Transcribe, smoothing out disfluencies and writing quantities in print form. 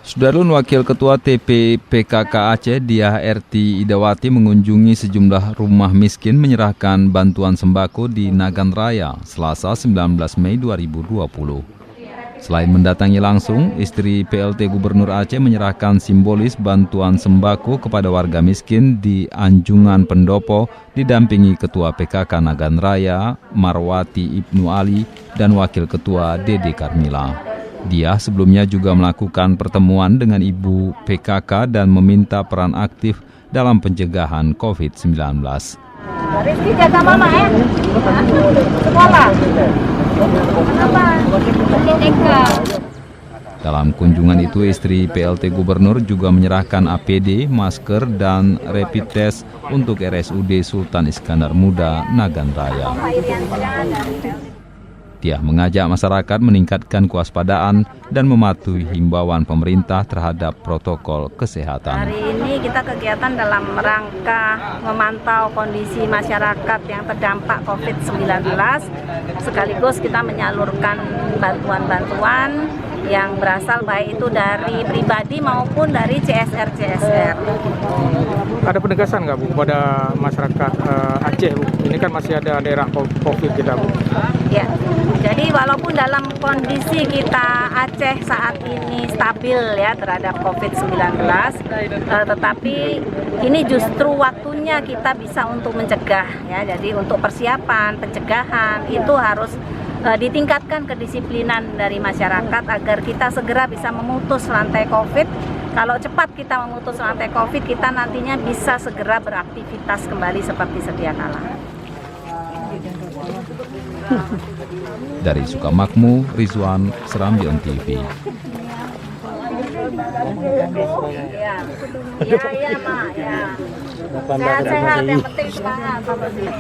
Sudarlun Wakil Ketua TP PKK Aceh Diah Erti Idawati mengunjungi sejumlah rumah miskin menyerahkan bantuan sembako di Nagan Raya Selasa 19 Mei 2020. Selain mendatangi langsung, istri PLT Gubernur Aceh menyerahkan simbolis bantuan sembako kepada warga miskin di Anjungan Pendopo didampingi Ketua PKK Nagan Raya Marwati Ibnu Ali dan Wakil Ketua Dede Karmila. Dia sebelumnya juga melakukan pertemuan dengan ibu PKK dan meminta peran aktif dalam pencegahan COVID-19. Rizky jaga mama ya. Sekolah. Kenapa? Dalam kunjungan itu, istri PLT Gubernur juga menyerahkan APD, masker, dan rapid test untuk RSUD Sultan Iskandar Muda, Nagan Raya. Dia mengajak masyarakat meningkatkan kewaspadaan dan mematuhi himbauan pemerintah terhadap protokol kesehatan. Hari ini kita kegiatan dalam rangka memantau kondisi masyarakat yang terdampak COVID-19, sekaligus kita menyalurkan bantuan-bantuan yang berasal baik itu dari pribadi maupun dari CSR. Ada penegasan nggak Bu pada masyarakat Aceh Bu? Ini kan masih ada daerah COVID kita Bu. Ya, jadi walaupun dalam kondisi kita Aceh saat ini stabil ya terhadap COVID-19, tetapi ini justru waktunya kita bisa untuk mencegah ya. Jadi untuk persiapan, pencegahan itu harus ditingkatkan kedisiplinan dari masyarakat agar kita segera bisa memutus rantai COVID. Kalau cepat kita memutus rantai COVID, kita nantinya bisa segera beraktivitas kembali seperti sedia kala. Dari Sukamakmur, Rizwan, Serambion TV. Iya, Mak, ya. Sehat-sehat yang penting semangat.